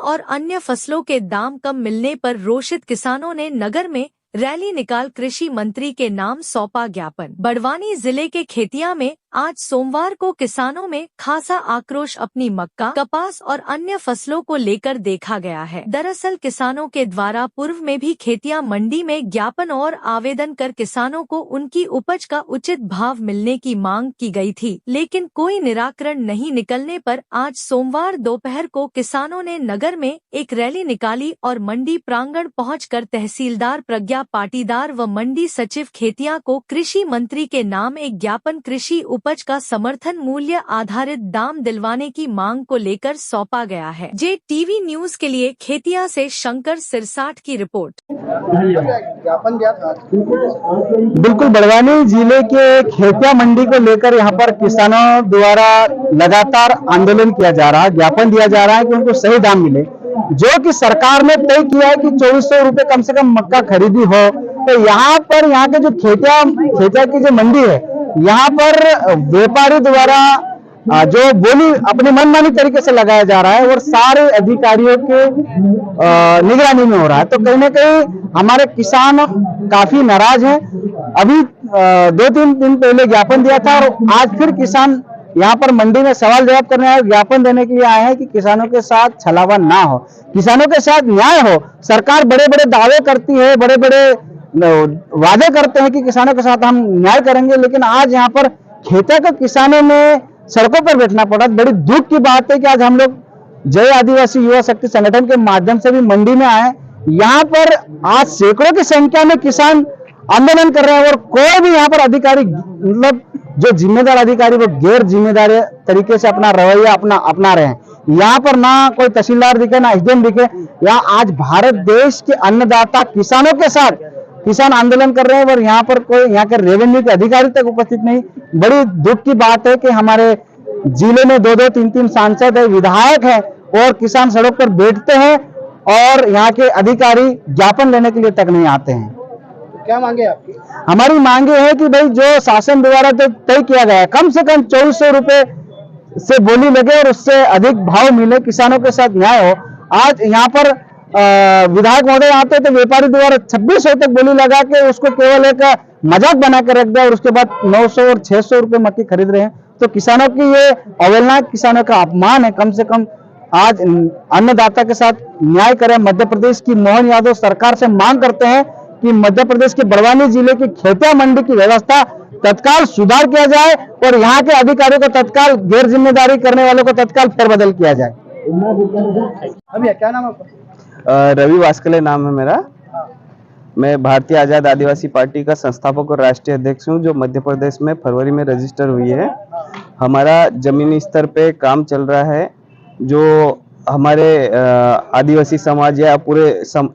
और अन्य फसलों के दाम कम मिलने पर रोषित किसानों ने नगर में रैली निकाल कृषि मंत्री के नाम सौंपा ज्ञापन। बड़वानी जिले के खेतिया में आज सोमवार को किसानों में खासा आक्रोश अपनी मक्का, कपास और अन्य फसलों को लेकर देखा गया है। दरअसल किसानों के द्वारा पूर्व में भी खेतिया मंडी में ज्ञापन और आवेदन कर किसानों को उनकी उपज का उचित भाव मिलने की मांग की गई थी, लेकिन कोई निराकरण नहीं निकलने पर आज सोमवार दोपहर को किसानों ने नगर में एक रैली निकाली और मंडी प्रांगण पहुंचकर तहसीलदार प्रज्ञा पाटीदार व मंडी सचिव खेतिया को कृषि मंत्री के नाम एक ज्ञापन कृषि उपज का समर्थन मूल्य आधारित दाम दिलवाने की मांग को लेकर सौंपा गया है। जे टीवी न्यूज के लिए खेतिया से शंकर सिरसाठ की रिपोर्ट। ज्ञापन दिया था बिल्कुल, बड़वानी जिले के खेतिया मंडी को लेकर यहाँ पर किसानों द्वारा लगातार आंदोलन किया जा रहा है, ज्ञापन दिया जा रहा है कि उनको सही दाम मिले। जो कि सरकार ने तय किया है कि 2400 रुपए कम से कम मक्का खरीदी हो, तो यहाँ के जो खेतिया की जो मंडी है, यहाँ पर व्यापारी द्वारा जो बोली अपनी मनमानी तरीके से लगाया जा रहा है और सारे अधिकारियों के निगरानी में हो रहा है। तो कहीं ना कहीं हमारे किसान काफी नाराज हैं। अभी 2-3 दिन पहले ज्ञापन दिया था और आज फिर किसान यहाँ पर मंडी में सवाल जवाब करने आए, ज्ञापन देने के लिए आए हैं कि किसानों के साथ छलावा ना हो, किसानों के साथ न्याय हो। सरकार बड़े बड़े दावे करती है, बड़े बड़े वादे करते हैं कि किसानों के साथ हम न्याय करेंगे, लेकिन आज यहाँ पर खेतिया के किसानों में सड़कों पर बैठना पड़ा। बड़ी दुख की बात है कि आज हम लोग जय आदिवासी युवा शक्ति संगठन के माध्यम से भी मंडी में आए। यहाँ पर आज सैकड़ों की संख्या में किसान आंदोलन कर रहे हैं और कोई भी यहाँ पर अधिकारी, मतलब जो जिम्मेदार अधिकारी, वो गैर जिम्मेदार तरीके से अपना रवैया अपना रहे हैं। यहाँ पर ना कोई तहसीलदार दिखे, ना एसडीएम दिखे। यहाँ आज भारत देश के अन्नदाता किसानों के साथ किसान आंदोलन कर रहे हैं और यहाँ पर कोई यहाँ के रेवेन्यू के अधिकारी तक उपस्थित नहीं। बड़ी दुख की बात है कि हमारे जिले में 2-2, 3-3 सांसद है, विधायक है और किसान सड़क पर बैठते हैं और यहाँ के अधिकारी ज्ञापन लेने के लिए तक नहीं आते हैं। तो क्या मांगे आपकी? हमारी मांगे है कि भाई जो शासन द्वारा तो तय किया गया है, कम से कम 2400 रुपए से बोली लगे और उससे अधिक भाव मिले, किसानों के साथ न्याय हो। आज यहाँ पर विधायक महोदय आते तो व्यापारी द्वारा 2600 तक बोली लगा के उसको केवल एक मजाक बना कर रख दिया और उसके बाद 900 और 600 रुपए मक्की खरीद रहे हैं। तो किसानों की ये अवहेलना, किसानों का अपमान है। कम से कम आज अन्नदाता के साथ न्याय करें। मध्य प्रदेश की मोहन यादव सरकार से मांग करते हैं कि मध्य प्रदेश के बड़वानी जिले की खेतिया मंडी की व्यवस्था तत्काल सुधार किया जाए और यहाँ के अधिकारियों को तत्काल गैर जिम्मेदारी करने वालों को तत्काल फेरबदल किया जाए। अभी क्या नाम है? रवि वास्कले नाम है मेरा। मैं भारतीय आजाद आदिवासी पार्टी का संस्थापक और राष्ट्रीय अध्यक्ष हूँ, जो मध्य प्रदेश में फरवरी में रजिस्टर हुई है। हमारा जमीनी स्तर पे काम चल रहा है। जो हमारे आदिवासी समाज या पूरे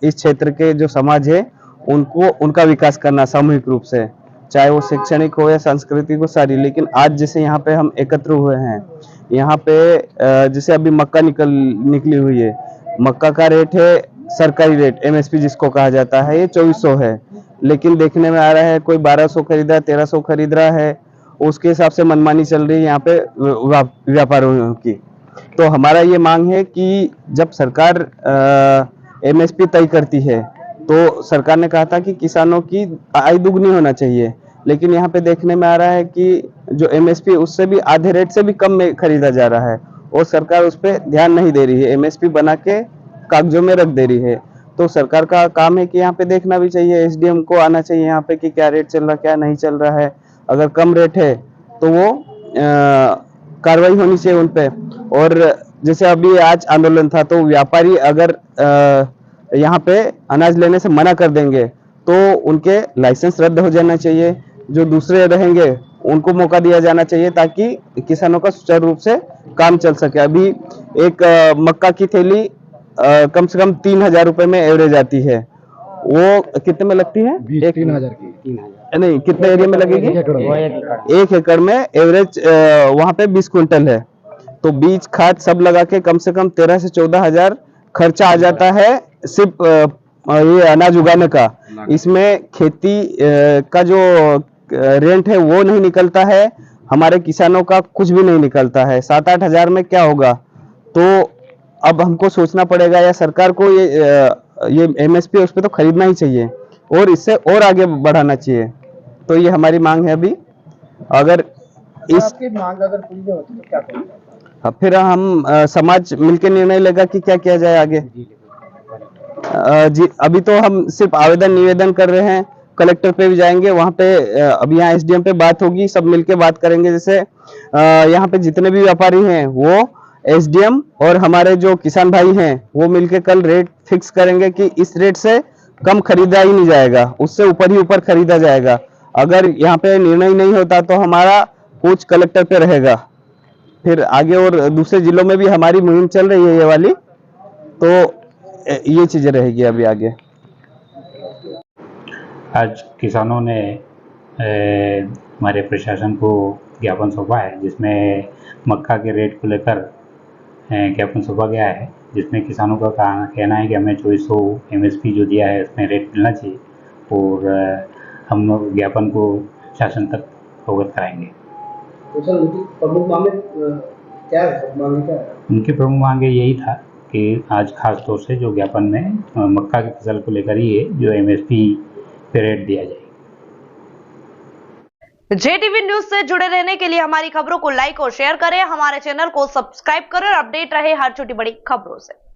इस क्षेत्र के जो समाज है, उनका विकास करना सामूहिक रूप से, चाहे वो शैक्षणिक हो या सांस्कृतिक हो, सारी। लेकिन आज जैसे यहाँ पे हम एकत्र हुए हैं, यहाँ पे जैसे अभी मक्का निकली हुई है, मक्का का रेट है सरकारी रेट, एमएसपी जिसको कहा जाता है, ये 2400 है। लेकिन देखने में आ रहा है कोई 1200 खरीद रहा है, 1300 खरीद रहा है। उसके हिसाब से मनमानी चल रही है यहाँ पे व्यापारियों की। तो हमारा ये मांग है कि जब सरकार एमएसपी तय करती है, तो सरकार ने कहा था कि किसानों की आय दुगनी होना चाहिए, लेकिन यहाँ पे देखने में आ रहा है कि जो एमएसपी उससे भी आधे रेट से भी कम में खरीदा जा रहा है और सरकार उस पर ध्यान नहीं दे रही है, एमएसपी बना के कागजों में रख दे रही है। तो सरकार का काम है कि यहाँ पे देखना भी चाहिए, एसडीएम को आना चाहिए यहाँ पे कि क्या रेट चल रहा, क्या नहीं चल रहा है। अगर कम रेट है तो वो कार्रवाई होनी चाहिए उन पे। और जैसे अभी आज आंदोलन था, तो व्यापारी अगर यहाँ पे अनाज लेने से मना कर देंगे तो उनके लाइसेंस रद्द हो जाना चाहिए। जो दूसरे रहेंगे उनको मौका दिया जाना चाहिए ताकि किसानों का सुचारू रूप से काम चल सके। अभी एक मक्का की थैली कम से कम 3000 रुपए में एवरेज आती है। वो कितने में लगती है? 3000 की। नहीं, कितने एरिया में लगेगी? 1 एकड़ में एवरेज वहां पे 20 क्विंटल है। तो बीज खाद सब लगा के कम से कम 13 से 14 हजार खर्चा आ जाता है सिर्फ ये अनाज उगाने का। इसमें खेती का जो रेंट है वो नहीं निकलता है, हमारे किसानों का कुछ भी नहीं निकलता है। 7-8 हजार में क्या होगा? तो अब हमको सोचना पड़ेगा या सरकार को ये एमएसपी उस पे तो खरीदना ही चाहिए और इससे और आगे बढ़ाना चाहिए। तो ये हमारी मांग है अभी। अगर इस आपकी मांग अगर पूरी नहीं होती तो क्या करेंगे? फिर हम समाज मिलकर निर्णय लेगा कि क्या किया जाए आगे। जी अभी तो हम सिर्फ आवेदन निवेदन कर रहे हैं, कलेक्टर पे भी जाएंगे, वहां पे अभी यहाँ एसडीएम पे बात होगी, सब मिलके बात करेंगे। जैसे यहाँ पे जितने भी व्यापारी हैं वो एसडीएम और हमारे जो किसान भाई हैं वो मिलके कल रेट फिक्स करेंगे कि इस रेट से कम खरीदा ही नहीं जाएगा, उससे ऊपर ही ऊपर खरीदा जाएगा। अगर यहाँ पे निर्णय नहीं होता तो हमारा कूच कलेक्टर पे रहेगा। फिर आगे और दूसरे जिलों में भी हमारी मुहिम चल रही है ये वाली, तो ये चीजें रहेगी अभी आगे। आज किसानों ने हमारे प्रशासन को ज्ञापन सौंपा है, जिसमें मक्का के रेट को लेकर ज्ञापन सौंपा गया है, जिसमें किसानों का कहना है कि हमें 2400 एमएसपी जो दिया है उसमें रेट मिलना चाहिए और हम लोग ज्ञापन को शासन तक अवगत कराएंगे। तो सर उनकी प्रमुख मांगे क्या है? मांगे क्या है? उनकी प्रमुख मांगे यही था कि आज खास तौर से जो ज्ञापन में मक्का की फसल को लेकर ही है जो एमएसपी पे रेट दिया जाए। जेटीवी न्यूज से जुड़े रहने के लिए हमारी खबरों को लाइक और शेयर करें, हमारे चैनल को सब्सक्राइब करें और अपडेट रहे हर छोटी बड़ी खबरों से।